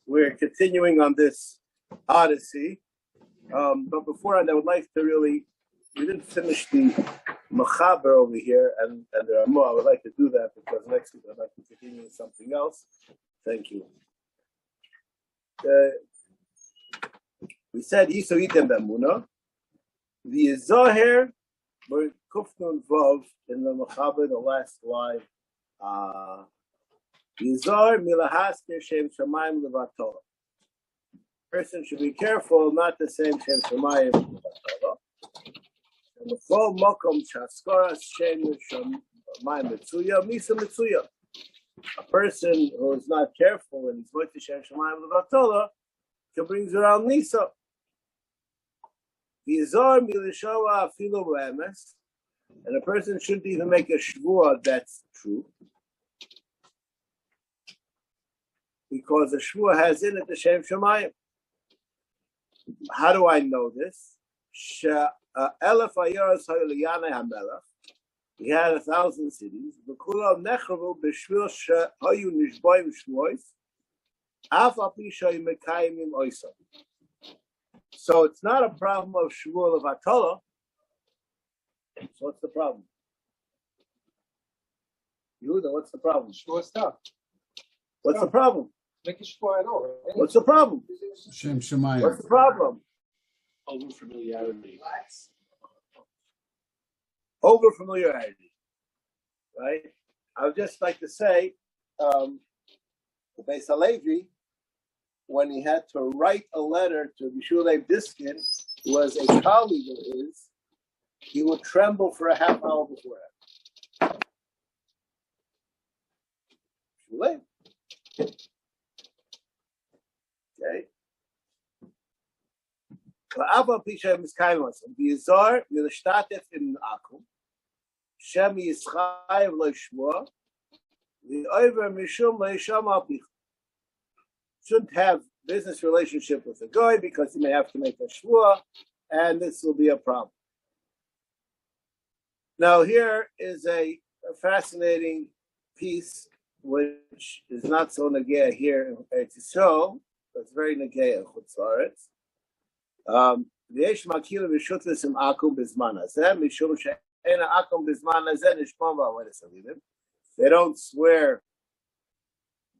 We're continuing on this Odyssey. But before I would like to we didn't finish the Mechaber over here, and there are more. I would like to do that because next week I'd like to continue with something else. Thank you. We said Yiso Item B'Emuna. The Zohar, we're Kufnun Vov in the Mechaber, the last line. Yizor milahaskir shem shamayim levatol. Person should be careful not to say shem shamayim levatol. And the full mokom chaskora shem shamayim mitzuya misa mitzuya. A person who is not careful and is going to shem shamayim levatol can brings around nisa. Yizor milishawa afilu remes, and a person shouldn't even make a shvua that's true. Because the shvua has in it the Shem Shemayim. How do I know this? He had 1,000 cities. So it's not a problem of shvua of Atola. So what's the problem? Yehuda, what's the problem? Shvua stuff. What's the problem? Make a shvua at all. Right? What's the problem? Shem Shemayim. What's the problem? Over familiarity. Over familiarity. Right? I would just like to say, the Beis Halevi, when he had to write a letter to Bishulei Diskin, who was a colleague of his, he would tremble for a half hour before that. Bishulei. Okay. Ava pisha miskayimos. Bizar milishtatef in akum. Shem yischayev lo shmua. The over mishum lo yisham apich. Shouldn't have business relationship with a guy because he may have to make a shmua, and this will be a problem. Now here is a fascinating piece which is not so negea here in Eretz Yisrael, but it's very negea in Chutz La'aretz. V'yesh makila v'shutlis im akum b'zman hazeh, mishum she'ena akum b'zman hazeh nishmon v'avodas alilim. They don't swear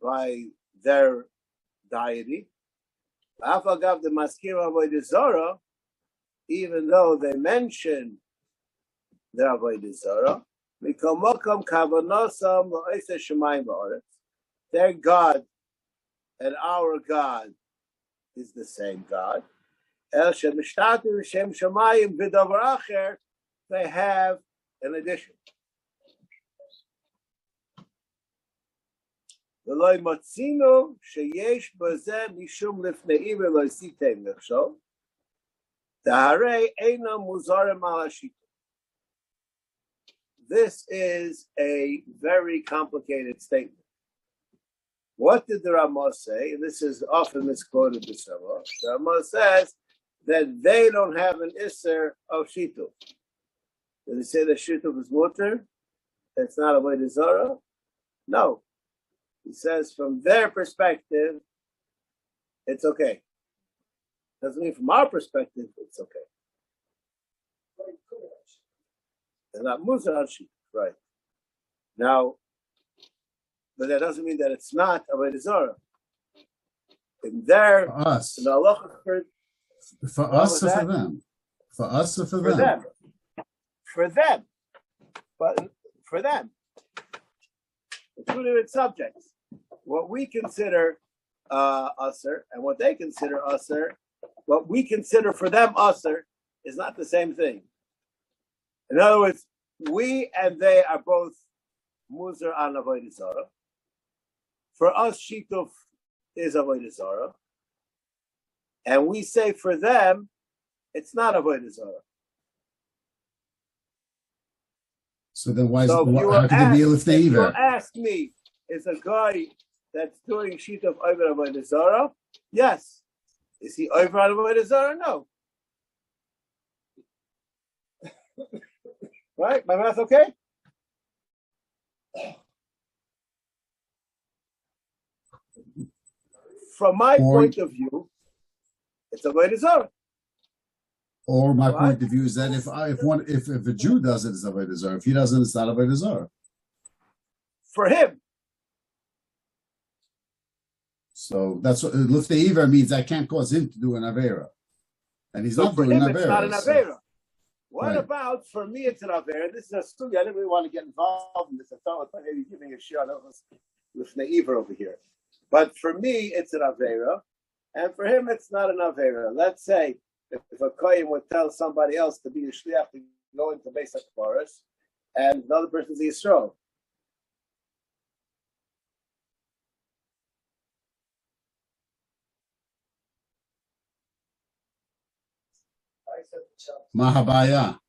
by their deity. Af agav the maskir avodas zara, even though they mention their avodas zara. Their God and our God is the same God. They have an addition. This is a very complicated statement. What did the Ramah say? And this is often misquoted this Ramah. The Ramah says that they don't have an Isser of Shituf. Did he say that Shituf is mutter? It's not a Avodah Zarah? No. He says from their perspective, it's okay. Doesn't mean from our perspective, it's okay. They're not Muzar Shituf, right? Now, but that doesn't mean that it's not Avodah Zarah. In there, for us. In the halacha for us or for them? For us or for them? Them. For them. But for them. It's two different subjects. What we consider usher and what they consider usher, what we consider for them usher is not the same thing. In other words, we and they are both Muzar and Avodah Zarah. For us, Shituf is Avodah Zarah. And we say for them, it's not Avodah Zarah. So then why how could there be a Lifnei Iver? If you ask me, is a guy that's doing Shituf over Avodah Zarah? Yes. Is he over Avodah Zarah? No. Right? My math okay? from my point of view, it's avodah zarah. Or my point of view is that if a Jew does it, it's avodah zarah. If he doesn't, it's not avodah zarah. For him. So that's what lifnei iver means. I can't cause him to do an avera, and he's not doing an avera. It's not an avera. What right. about for me? It's an avera. This is a story. I didn't really want to get involved in this. I thought I was maybe giving a shot of lifnei iver over here, but for me, it's an avera, and for him, it's not an avera. Let's say if a kohen would tell somebody else to be a shliach to go into Beis HaKvaros, and another person's a Yisrael. Mahabaya.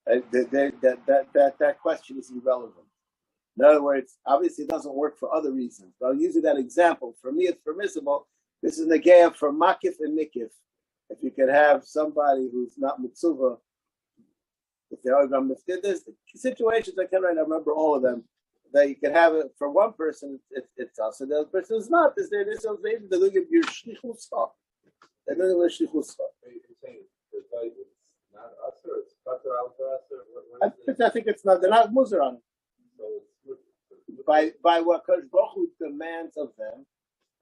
That question is irrelevant. In other words, obviously it doesn't work for other reasons. But I'll use that example. For me, it's permissible. This is negaya for makif and nikif. If you can have somebody who's not mitzvah, if they are going to, there's situations I can't remember all of them. That you can have it for one person, it's also the other person is not. Is there this maybe the look at your shlichus? I think it's not. They're not muzer on it. By what Kodesh Baruch Hu demands of them,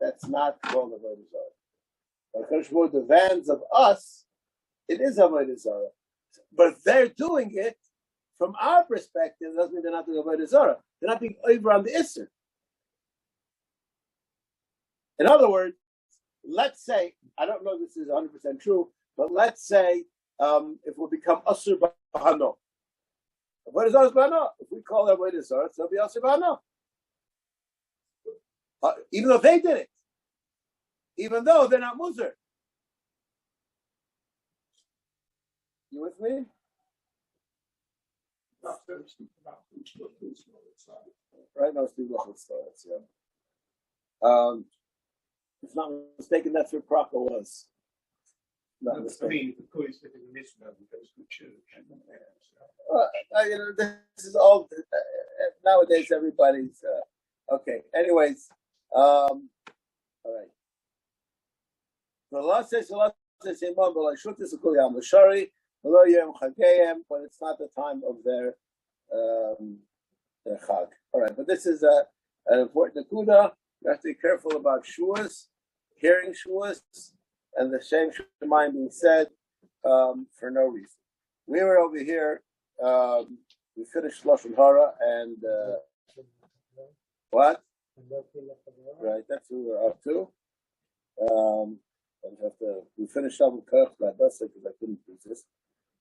that's not called avodah zarah. By Kodesh Baruch Hu demands of us, it is avodah zarah. But if they're doing it from our perspective, it doesn't mean they're not doing avodah zarah. They're not being over on the isser. In other words, let's say, I don't know if this is 100% true, but let's say if we become Asur Bahano. Avodah zarah is Bahano. If we call it avodah zarah, it'll be Asur Bahano. Even though they did it. Even though they're not Muzer. You with me? Right now, Steve Lachel starts, yeah. If not mistaken, that's where Pracha was. Not mistaken. This is all nowadays. Everybody's okay. Anyways, all right. The law says, but it's not the time of their chag. All right, but this is an important nakuda. You have to be careful about shuas, hearing shuas, and the same shemaim being said for no reason. We were over here. We finished Lashon Hara and what? Right, that's what we're up to. We finished up with Koch because I couldn't resist.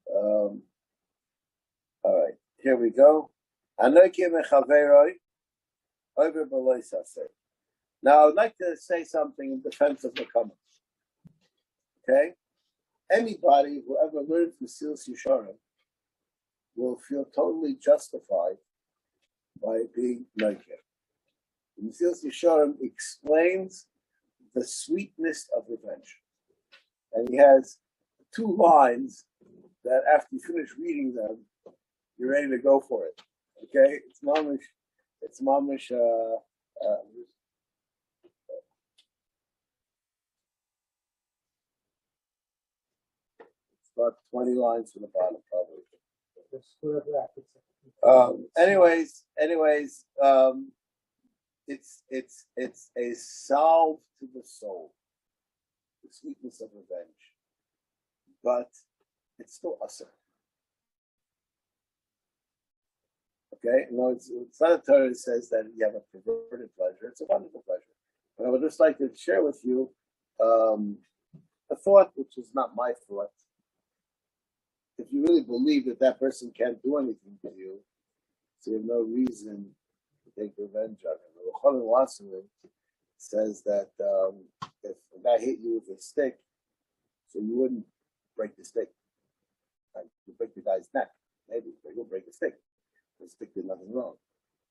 All right, here we go. Now, I'd like to say something in defense of the comments. Okay? Anybody who ever learned Mesilas Yesharim will feel totally justified by being naked. Mesilas Yesharim explains the sweetness of revenge. And he has 2 lines that after you finish reading them, you're ready to go for it. Okay? It's mamish, about 20 lines from the bottom, probably. Anyways, it's a salve to the soul, the sweetness of revenge, but it's still usher. Okay, no, it's not a Torah that says that you have a perverted pleasure. It's a wonderful pleasure. But I would just like to share with you a thought, which is not my thought. If you really believe that person can't do anything to you, so you have no reason to take revenge on him. Rabbi Avrohom Baruch says that if a guy hit you with a stick, so you wouldn't break the stick. Like, you break the guy's neck, maybe, but you'll break the stick. The stick did nothing wrong.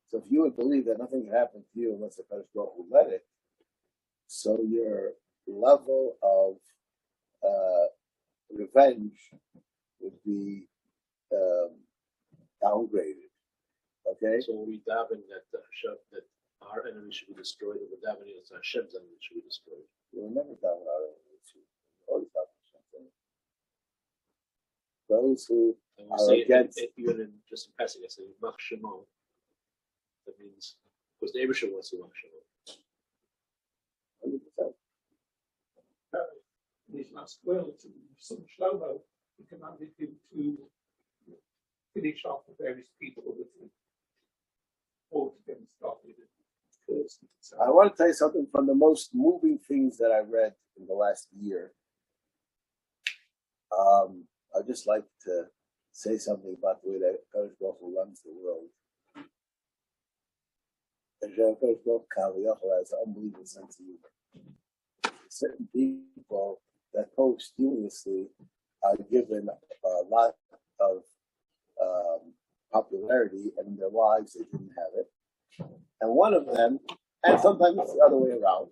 So if you would believe that nothing can happen to you unless the Kodesh Baruch Hu let it, so your level of revenge would be downgraded. Okay? So we daven that our enemies should be destroyed, and we're davening that Hashem's enemies should be destroyed. We'll never daven our enemies. Always daven Hashem's enemies. Those who are against. Even in just in passing, I say Mach Shemo. That means because the Abishah wants to Mach Shemo. 100%. In his last will to son Shlomo, he commanded him to finish off the various people that had fought against God with curse. I want to tell you something from the most moving things that I read in the last year. I'd just like to say something about the way that Kadosh Baruch Hu runs the world. Kadosh Baruch Hu has an unbelievable sense of humor. Certain people that posthumously are given a lot of popularity, and in their lives they didn't have it. And one of them, and sometimes it's the other way around,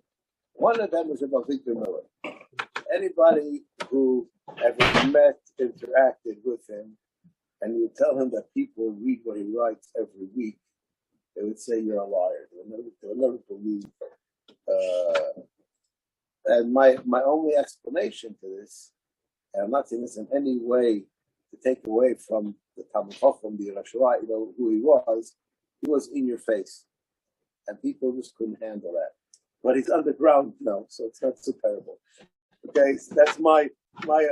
one of them is Rabbi Avrohom Miller. Anybody who ever met, interacted with him, and you tell him that people read what he writes every week, they would say you're a liar. They'll never believe. And my only explanation to this, and I'm not saying this in any way to take away from the Talmud Chacham, the Yerushalayim, you know who he was in your face, and people just couldn't handle that. But he's underground, so it's not so terrible. Okay, so that's my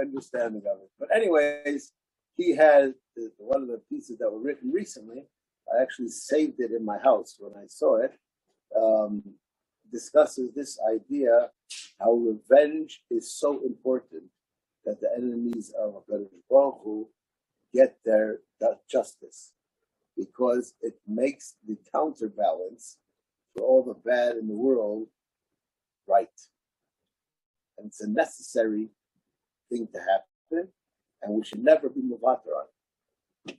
understanding of it. But anyways, he had one of the pieces that were written recently. I actually saved it in my house when I saw it. Discusses this idea how revenge is so important that the enemies of HaKadosh Baruch Hu get their justice, because it makes the counterbalance for all the bad in the world right. And it's a necessary thing to happen, and we should never be mevater on it.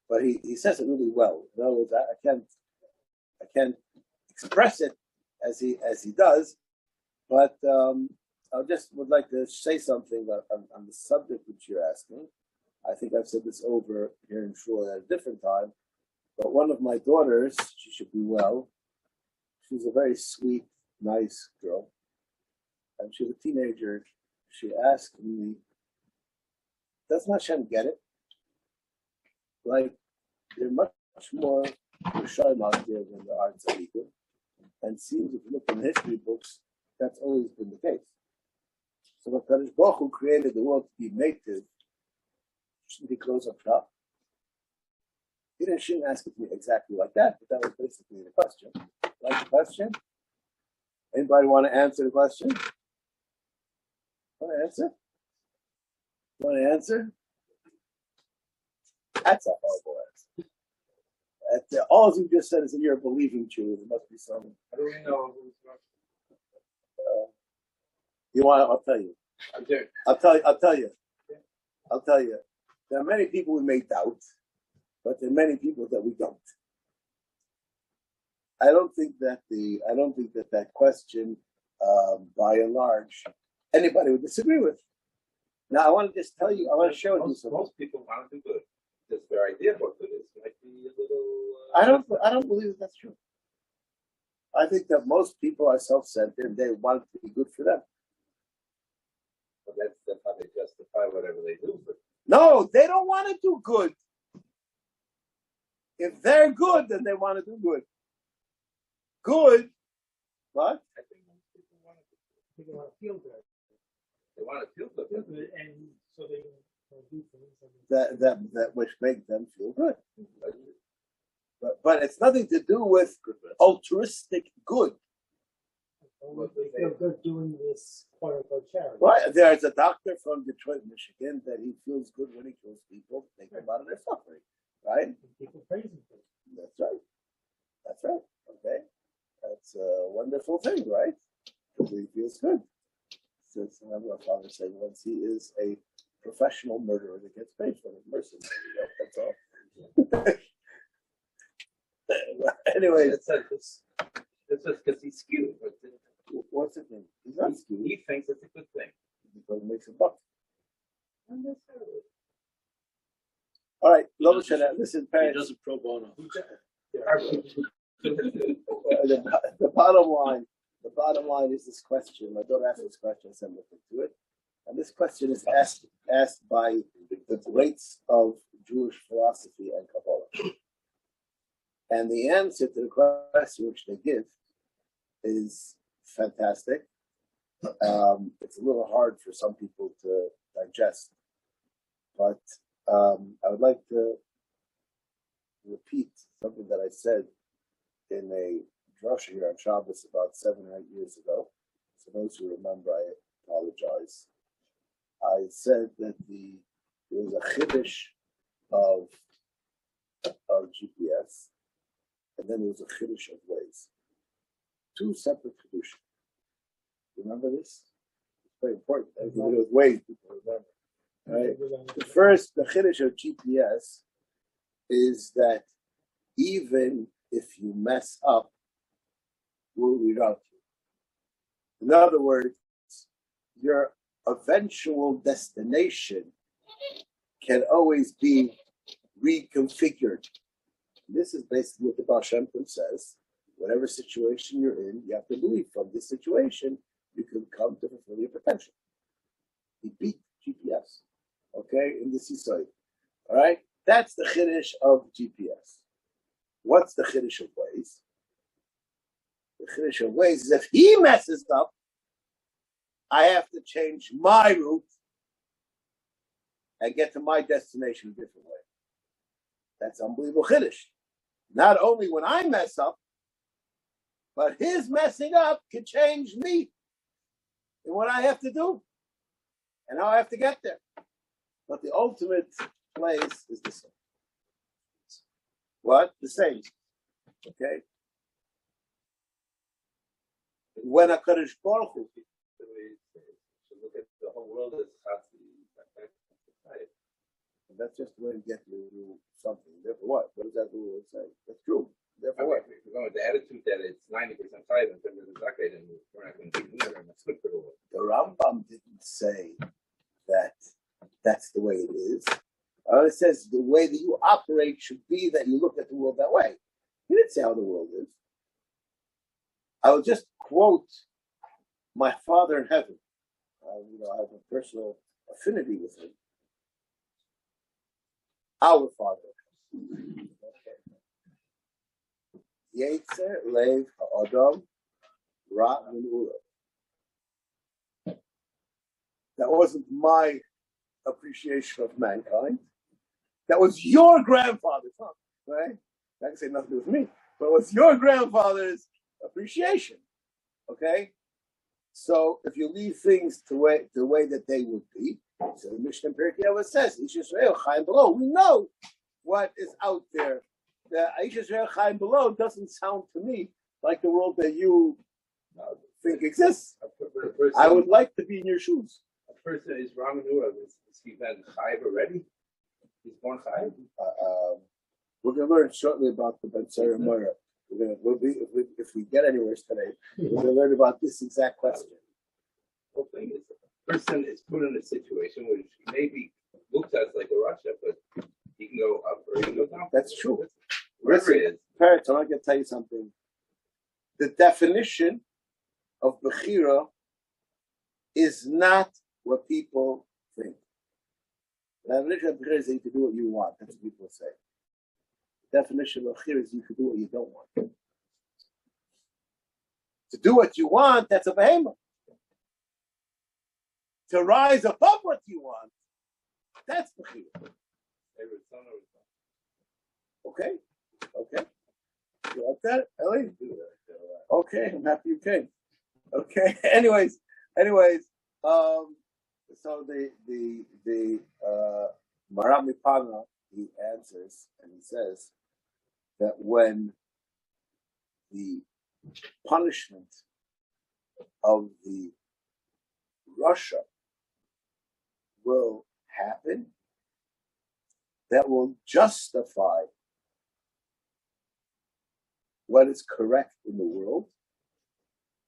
But he says it really well. In other words, I can't express it as he does, but I just would like to say something on the subject which you're asking. I think I've said this over here in Shul at a different time, but one of my daughters, she should be well. She's a very sweet, nice girl, and she's a teenager. She asked me, "Doesn't Hashem get it? Like, they're much more Rishonim out there than the arts of people." And seems, if you look in history books, that's always been the case. So when Kadosh Baruch Hu created the world to be native, shouldn't he close up shop? He shouldn't ask it to me exactly like that, but that was basically the question. Like the question? Anybody want to answer the question? Want to answer? Want to answer? That's a horrible answer. All you just said is that you're a believing Jew. There must be some. I don't even know who's You want? I'll tell you. I'm there. I'll tell you. There are many people we may doubt, but there are many people that we don't. I don't think that question, by and large, anybody would disagree with. Now, I want to just tell you. I want to show you something. Most people want to do good. Just their idea of what good is might be a little. I don't believe that's true. I think that most people are self-centered and they want it to be good for them. But that's how they justify whatever they do. But no, they don't want to do good. If they're good, then they want to do good. Good, what? I think most people want to feel good. They want to feel good, and so they do things that which make them feel good. But it's nothing to do with altruistic good. They feel good doing this quote-unquote charity. Right. There's a doctor from Detroit, Michigan, that he feels good when he kills people, take them out of their suffering. Right? People praise him for it. That's right. Okay. That's a wonderful thing, right? Because he feels good. So it's another father saying once he is a professional murderer that gets paid for his mercy. That's all. Anyway, it's just because he's skewed. What's it mean? He's not skewed. He thinks it's a good thing. Because it makes a buck. All right, listen, he does it pro bono. The bottom line is this question. My daughter asked this question, so I'm looking to it. And this question is asked by the greats of Jewish philosophy and Kabbalah. And the answer to the question which they give is fantastic. It's a little hard for some people to digest, but I would like to repeat something that I said in a drasha here on Shabbos about 7 or 8 years ago. So those who remember, I apologize. I said that there was a chiddush of GPS, and then there was a chiddush of ways. 2 separate chiddushim. Remember this? It's very important. If you do with ways, people remember. Right? The first, the chiddush of GPS is that even if you mess up, we'll reroute you. In other words, your eventual destination can always be reconfigured. This is basically what the Baal Shem Tov says. Whatever situation you're in, you have to believe from this situation you can come to fulfill your potential. He beat GPS, okay, in the seaside. All right? That's the chiddush of GPS. What's the chiddush of ways? The chiddush of ways is if he messes up, I have to change my route and get to my destination a different way. That's unbelievable chiddush. Not only when I mess up, but his messing up can change me and what I have to do and how I have to get there. But the ultimate place is the same. What? The same. Okay? When a Kadosh Baruch Hu, look at the whole world as that's just the way to get you to do something. Therefore, what? What does that do? That's true. Therefore, what? If you're going with the attitude that it's 90% time in terms of the zakeh, then we're not going to be near that's good for the world. The Rambam didn't say that that's the way it is. It says the way that you operate should be that you look at the world that way. He didn't say how the world is. I will just quote my father in heaven. I have a personal affinity with him. Our Father. Yetzer Lev Ha'adam Ra Menura. That wasn't my appreciation of mankind. That was your grandfather's, right? I can say nothing to do with me, but it was your grandfather's appreciation. Okay? So if you leave things the way that they would be, so the Mishnah Berurah says, Ish Yisrael Chaim Below. We know what is out there. The Ish Yisrael Chaim Below doesn't sound to me like the world that you think exists. I would like to be in your shoes. A person is Ramanura. Is he then Chayiv already? He's born Chayiv? We're going to learn shortly about the Ben Sarah Moira. If we get anywhere today, we're going to learn about this exact question. The whole thing is, the person is put in a situation which maybe looks at like a Russia, but he can go up or he can go down. That's true. Wherever it is. Parents, I'm going to tell you something. The definition of Bechira is not what people think. The definition of Bechira is that you can do what you want. That's what people say. The definition of Bechira is you can do what you don't want. To do what you want, that's a behemoth. To rise above what you want, that's Bechira. Okay. You like that, Ellie? Okay, I'm happy you came. Okay. Anyways. So the Maram Mipana, he answers and he says that when the punishment of the Russia will happen, that will justify what is correct in the world,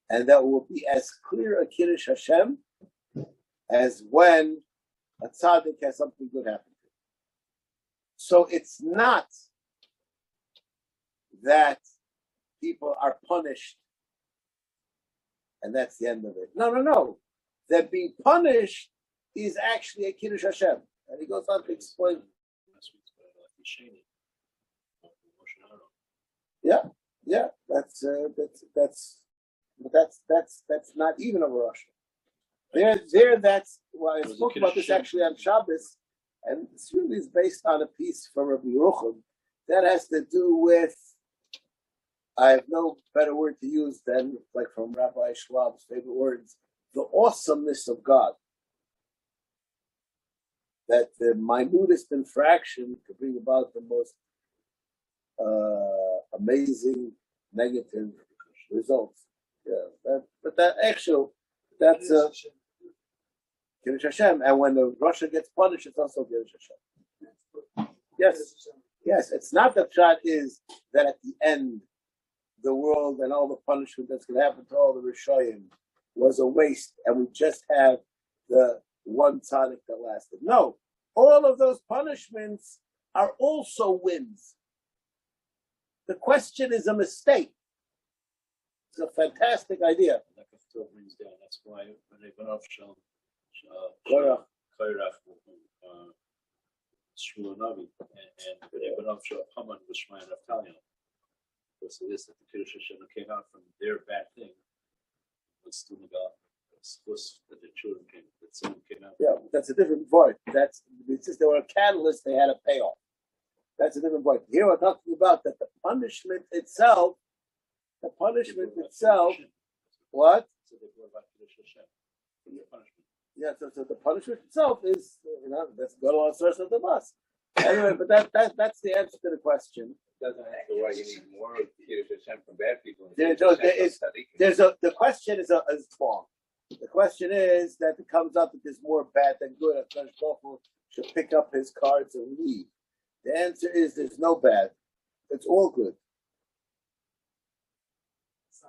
and that will be as clear a Kiddush Hashem as when a tzaddik has something good happen to him. So it's not that people are punished, and that's the end of it. No. That being punished is actually a Kiddush Hashem. And he goes on to explain. Yeah, that's not even a Rosh. There. That's why I spoke about this actually on Shabbos, and this really is based on a piece from Rabbi Avrohom that has to do with. I have no better word to use than like from Rabbi Schwab's favorite words: the awesomeness of God. That the minutest infraction could bring about the most amazing negative results. Yeah, that's Kiddush Hashem. And when the Russia gets punished, it's also Kiddush Hashem. Yes. It's not the shot is that at the end, the world and all the punishment that's going to happen to all the Rishayim was a waste, and we just have the one tzaddik that lasted. No, all of those punishments are also wins. The question is a mistake. It's a fantastic idea. That's why when they went off Shmuel and when they went off Haman was Shmai Naftalion. So this that the Kiddush Hashem came out from their bad thing was still about that the children came, that someone came out. Yeah, that's a different point. That's since they were a catalyst, they had a payoff. That's a different point. Here we're talking about that the punishment itself. What? So they brought about Kiddush Hashem. The punishment. Yeah, so the punishment itself is, that's go on source of the bus. Anyway, but that's the answer to the question. Doesn't answer why you need more Kiddush Hashem from bad people. The question is long. The question is that it comes up that there's more bad than good. A Kohen should pick up his cards and leave. The answer is there's no bad. It's all good. It's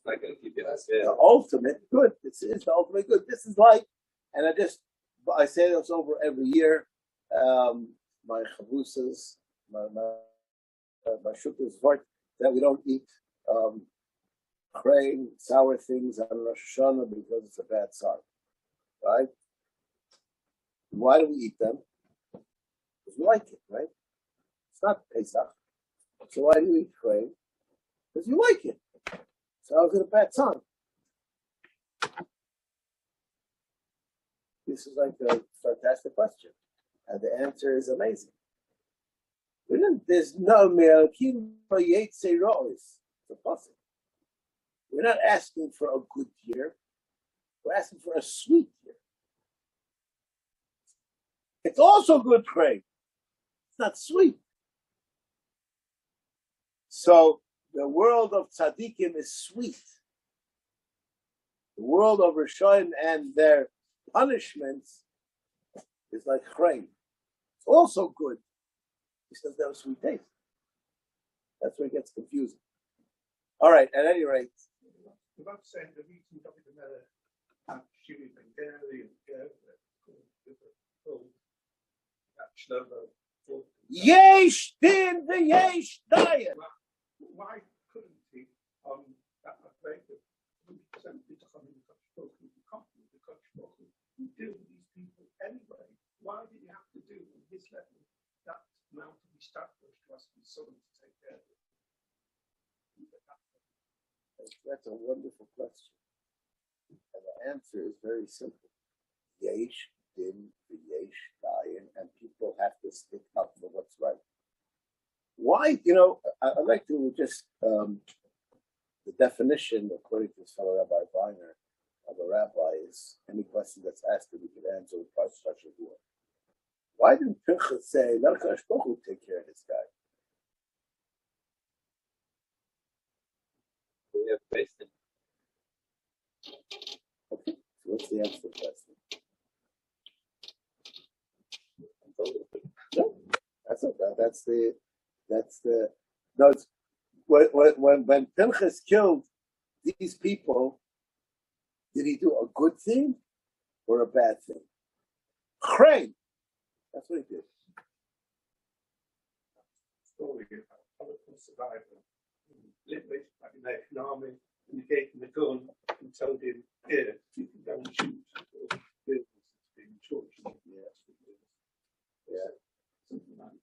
not going to keep you the ultimate good. This is the ultimate good. This is like, and I say this over every year. My chavusas, my shukras vart, that we don't eat crane, sour things on Rosh Hashanah because it's a bad sign, right? Why do we eat them? Because we like it, right? It's not Pesach. So why do you eat crane? Because you like it. So how is it a bad sign? This is like a fantastic question. And the answer is amazing. There's no Me'akim Yetze Ro'is. It's impossible. We're not asking for a good year. We're asking for a sweet year. It's also good prey. It's not sweet. So the world of tzaddikim is sweet. The world of Rishonim and their punishments is like chrein. It's also good. Because they have a sweet taste. That's where it gets confusing. All right, at any rate. About saying the reason that we have shooting and dairy and Yesh din v'yesh dayan. Why couldn't he that way who deal with these people anyway? Why did he have to do on his level that amount of established to us to be someone to take care of it? That's a wonderful question. And the answer is very simple. Yesh din v'yesh dayan, and people have to stick up for what's right. Why, I'd like to just, the definition, according to this fellow Rabbi Weiner, of a rabbi is any question that's asked that we could answer with such a word. Why didn't Pinchas say, let HaKadosh Baruch Hu take care of this guy? We have faced him. Okay, so what's the answer to the question? No, that's okay. No, it's when Pinchas killed these people, did he do a good thing or a bad thing? Chrein. That's what he did. Story about Holocaust survivor liberated by the American army, and they gave him a gun and told him, "Here, you can go and shoot buildings in churches." Yeah. Something like that.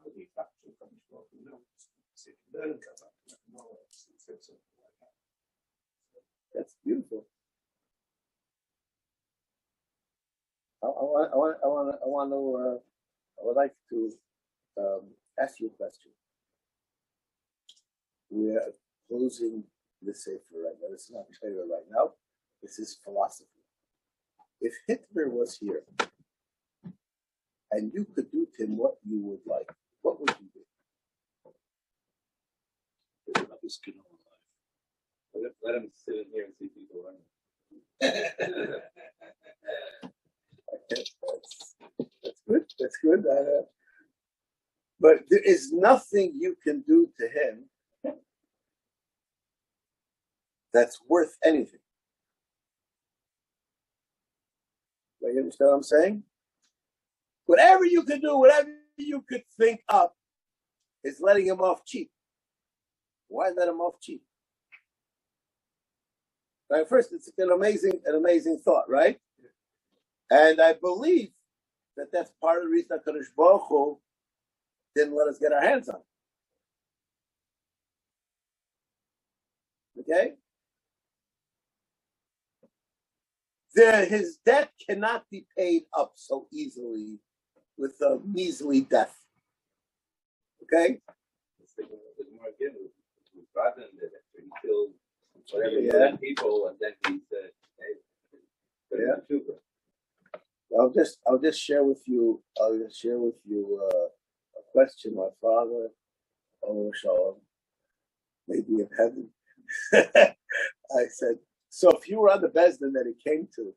I think that's what comes from the notes. So you can learn about that. Something like that. That's beautiful. I would like to ask you a question. We are closing the Sefer right now. This is not Torah right now. This is philosophy. If Hitler was here and you could do to him what you would like, what would you do? Let him sit in here and see people running. That's good. That's good. But there is nothing you can do to him that's worth anything. Do you understand what I'm saying? Whatever you could do, whatever you could think up, is letting him off cheap. Why let him off cheap? Right, first, it's an amazing thought, right? And I believe that that's part of the reason that Kadosh Baruch Hu didn't let us get our hands on it. Okay? His debt cannot be paid up so easily with a measly death. Okay? He killed whatever people, and then he said, "Hey, I'll just share with you. A question my father, oh Shalom, maybe in heaven. I said, so if you were on the Bezdin that he came to,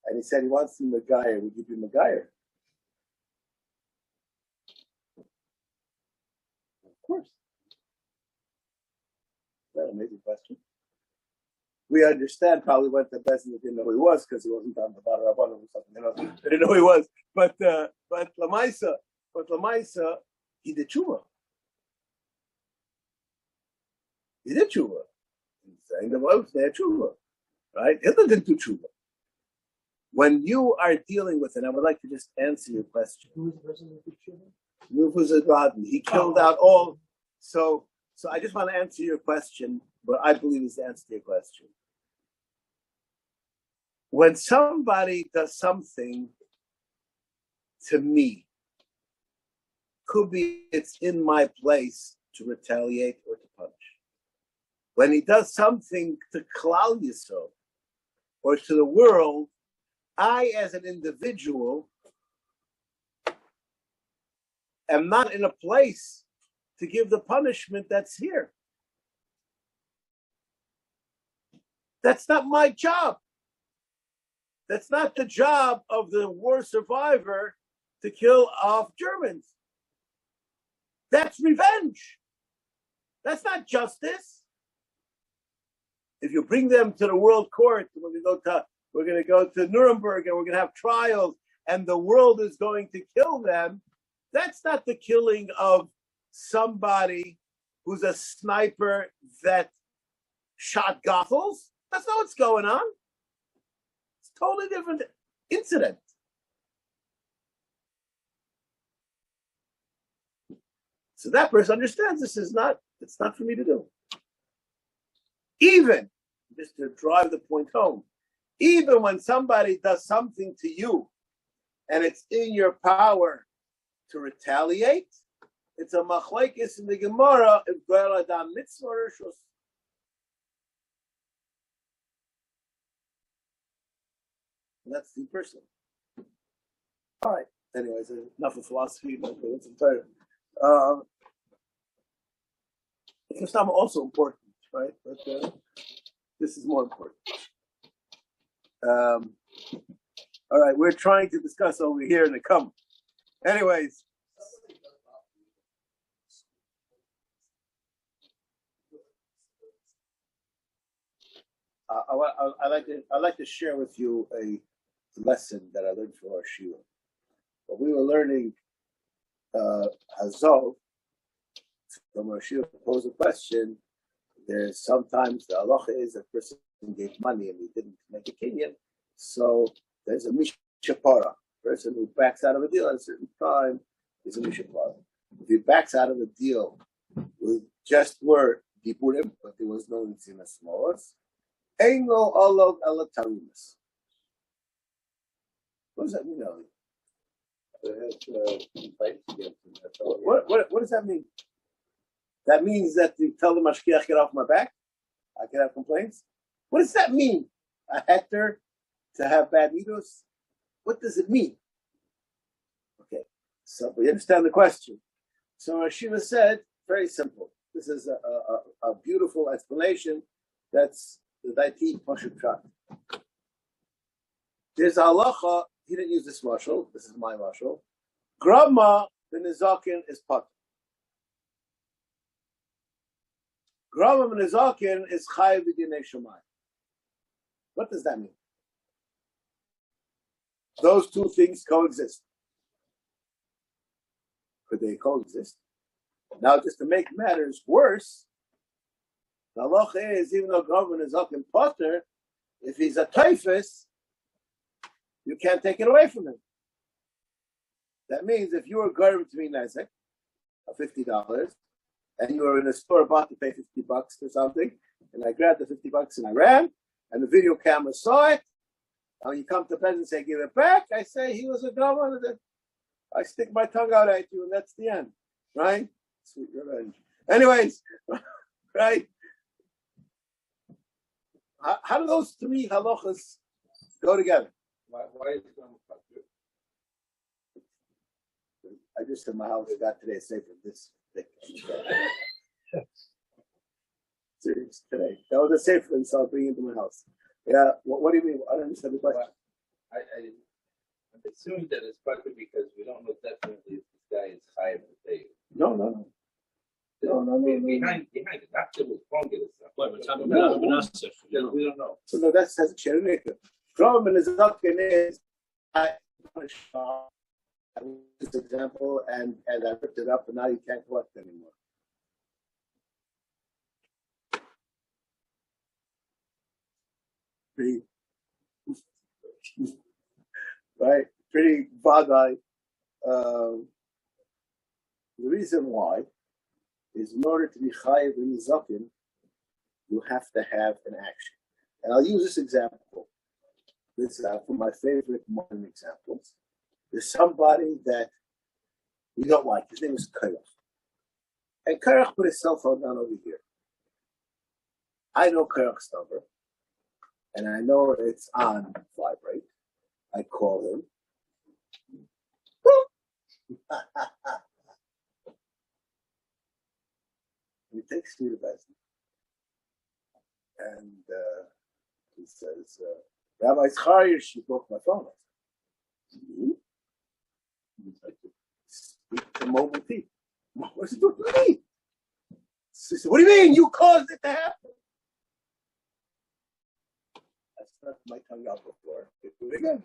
and he said he wants to be Megayer, would you be Megayer? Of course. Is that an amazing question? We understand probably what the Bezdin didn't know who he was because he wasn't on the bottom of or something. They didn't know who he was. But Lamaisa, he did tshuva. He did tshuva. He's saying the words, they had tshuva. Right? Hitler didn't do tshuva. When you are dealing with it, I would like to just answer your question. Who was the person who did tshuva? Rufus Rodden. He killed out all. So I just want to answer your question, but I believe is the answer to your question. When somebody does something to me, could be it's in my place to retaliate or to punish. When he does something to Klal Yisrael or to the world, I, as an individual, am not in a place to give the punishment that's here. That's not my job. That's not the job of the war survivor to kill off Germans. That's revenge. That's not justice. If you bring them to the world court, we're going to go to Nuremberg and we're going to have trials and the world is going to kill them, that's not the killing of somebody who's a sniper that shot Goethals. That's not what's going on. It's a totally different incident. So that person understands it's not for me to do. Even, just to drive the point home, even when somebody does something to you and it's in your power to retaliate, it's a machlekes in the Gemara if goel adam mitzvah or rishus. That's the person. All right. Anyways, enough of philosophy. It's entire. It's also important, right? But this is more important. All right, we're trying to discuss over here in the come. Anyways. I'd like to share with you a lesson that I learned from our shiur. When we were learning Hazol, So Moshe posed a question. There's sometimes the halacha is a person gave money and he didn't make a kinyan. So there's a mishapara. Person who backs out of a deal at a certain time is a mishapara. If he backs out of a deal with just word dipurim, but there was no inzina smolas, ain't no olav ela tarumas. What does that mean, Ali? What does that mean? That means that you tell the mashkiach, get off my back? I can have complaints? What does that mean? A heter to have bad midos? What does it mean? Okay, so we understand the question. So Rashiva said, very simple. This is a beautiful explanation. That's the Daiti Pashut Pshat. There's a halacha, he didn't use this mashal, this is my mashal. Grama b'nizakin is pat. Grama b'nizakin is chayav b'dinei shomai. What does that mean? Those two things coexist. Could they coexist? Now, just to make matters worse, the halacha is, even though Grama b'nizakin potter, if he's a typhus, you can't take it away from him. That means if you were going to be Nezek of $50, and you were in a store about to pay $50 or something, and I grabbed the $50 and I ran, and the video camera saw it, and when you come to bed and say, give it back, I say, he was a drama. I stick my tongue out at you, and that's the end. Right? Sweet revenge. Anyways, right? How do those three halachas go together? Why is it on the factor? I just in my house got today safe with this thick. Serious today. That was a safe one, so I'll bring it into my house. Yeah. What do you mean? I don't understand the question. I'm assuming that it's partly because we don't know definitely if this guy is high in the day. No. Behind it, not that was wrong with it. We don't know. So no, that's has a cherry. Problem is not is I this example and I ripped it up and now you can't collect anymore. Pretty right? Pretty bad. The reason why is in order to be chayiv in zakin, you have to have an action. And I'll use this example. This is one of my favorite modern examples. There's somebody that we don't like. His name is Karach. And Karach put his cell phone down over here. I know Karach's number. And I know it's on vibrate. I call him. He takes me to Bessie. And he says, Rabbi Zachariash, you broke my phone. I said, speak to mobile T. What does it do to me? She said, what do you mean? You caused it to happen. I stuck my tongue out before. Do it again.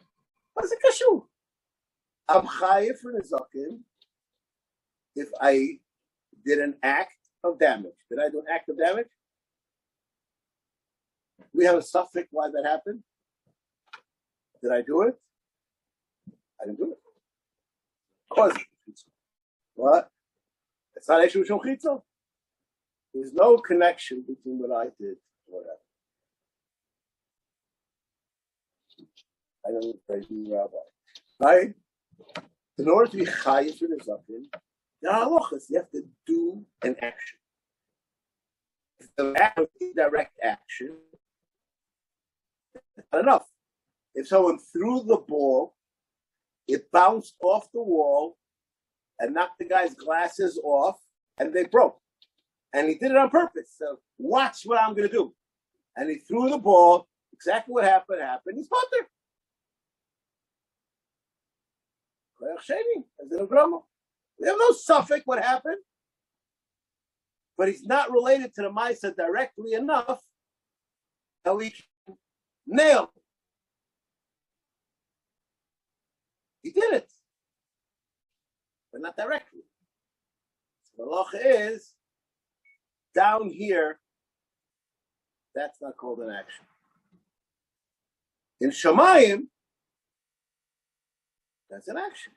What's the kashu? I'm chayiv for nezakin if I did an act of damage. Did I do an act of damage? We have a suffix why that happened. Did I do it? I didn't do it. Cause what? It's not Eshu Shomchitzo. There's no connection between what I did and what happened. I don't praise you, Rabbi. Right? In order to be chayiv for nezakin, there are halachas. You have to do an action. If the act of indirect action, not enough. If someone threw the ball, it bounced off the wall and knocked the guy's glasses off, and they broke. And he did it on purpose. So watch what I'm going to do. And he threw the ball. Exactly what happened. He's potter. We have no suffix what happened, but he's not related to the Maisa directly enough that we can nail. He did it, but not directly. So the halacha is down here, that's not called an action. In Shamayim, that's an action.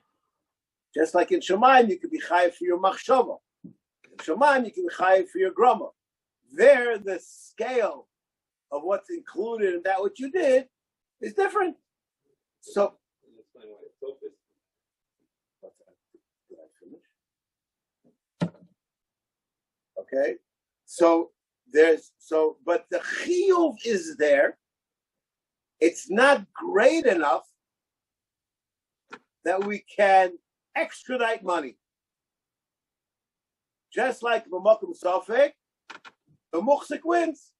Just like in Shamayim, you could be chayiv for your machshava. In Shamayim, you can be chayiv for your grama. There, the scale of what's included in that what you did is different. So, did I finish? Okay. So but the chiyuv is there. It's not great enough that we can extradite money. Just like the Makom Safek, the Muchsik wins.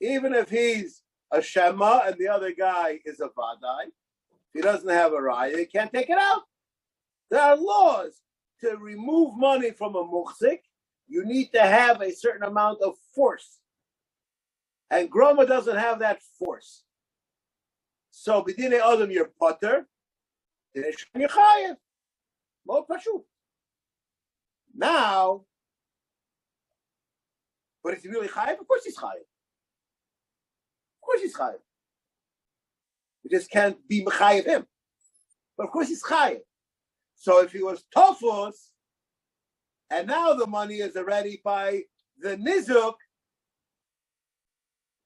Even if he's a Shema and the other guy is a Vadai, if he doesn't have a Raya, he can't take it out. There are laws to remove money from a Muchsik. You need to have a certain amount of force. And Groma doesn't have that force. So, B'dinei Adam, you're potter. B'dinei Shem, you're chayev. Mo pashut. Now, but is he really chayev? Of course he's chayev. Of course he's chayev. We just can't be mechayev him. But of course he's chayev. So if he was tofus, and now the money is already by the nizuk,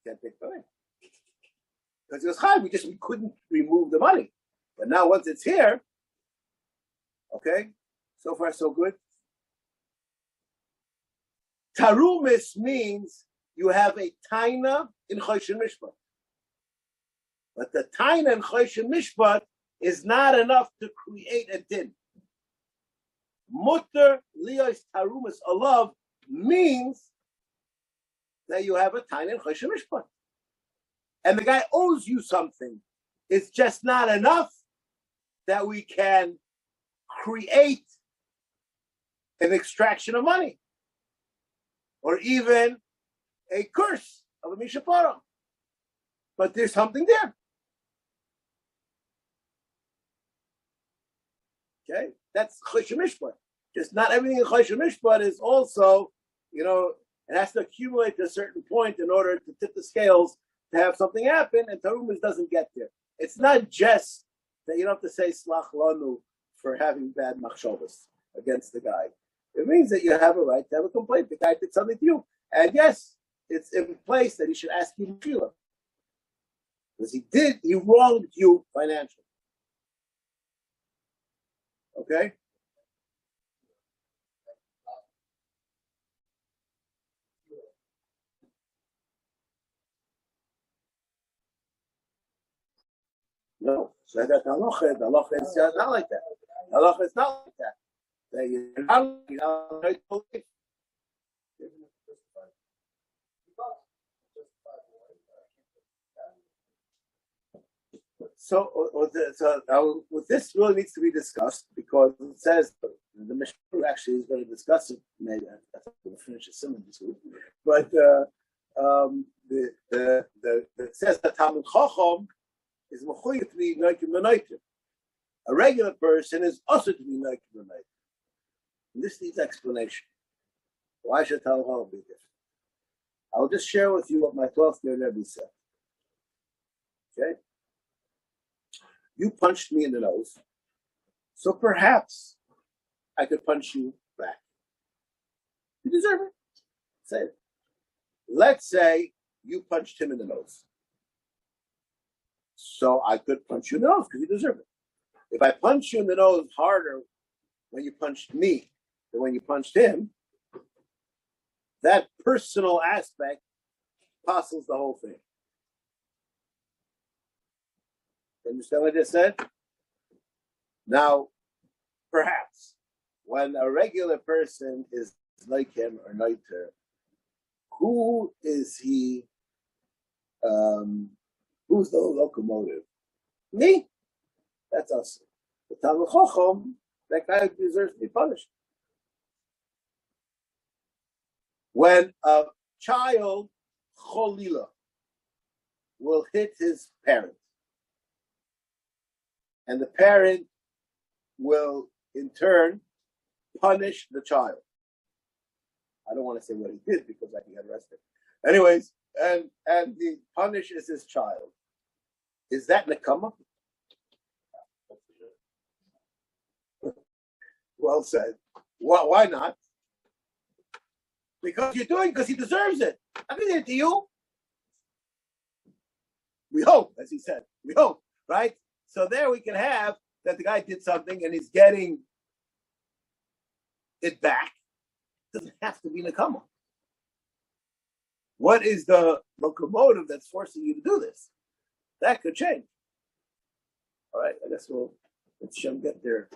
can't take the money. Because it was chayev, we couldn't remove the money. But now once it's here, okay, so far so good. Tarumis means you have a taina in Choshen Mishpat. But the taina in Choshen Mishpat is not enough to create a din. Mutter liyos tarumis alav means that you have a taina in Choshen Mishpat. And the guy owes you something. It's just not enough that we can create an extraction of money. Or even a curse of a mishapara. But there's something there. Okay? That's Choshen Mishpat. Just not everything in Choshen Mishpat is also, it has to accumulate to a certain point in order to tip the scales to have something happen, and Tarumas doesn't get there. It's not just that you don't have to say Slach Lanu for having bad machshavas against the guy. It means that you have a right to have a complaint. The guy did something to you. And yes, it's in place that he should ask you Mechila. Because he wronged you financially. Okay? No. So that's halacha. The halacha is not like that. The halacha is not like that. This really needs to be discussed because it says the Mishnah Berurah actually is going to discuss it. Maybe I thought we're going to finish a simon this week, but it says that Talmud Chacham is mechuyev to be noikim l'noikim. A regular person is also to be noikim l'noikim. This needs explanation. Why should Talmud be different? I'll just share with you what my 12th year Rebbe said. Okay? You punched me in the nose, so perhaps I could punch you back. You deserve it. Say it. Let's say you punched him in the nose. So I could punch you in the nose because you deserve it. If I punch you in the nose harder when you punched me than when you punched him, that personal aspect apostles the whole thing. Understand what I just said? Now, perhaps when a regular person is like him or neiter, who is he? Who's the locomotive? Me. That's us. The Talmud Chacham, that guy deserves to be punished. When a child, cholila, will hit his parent, and the parent will, in turn, punish the child. I don't want to say what he did because I can get arrested. Anyways, and the punishes his child. Is that nekama? Well said. Why not? Because he deserves it. I did it to you. We hope, as he said. We hope, right? So there we can have that the guy did something and he's getting it back. It doesn't have to be nekama. What is the locomotive that's forcing you to do this? That could change. All right, I guess we'll let Shem get there.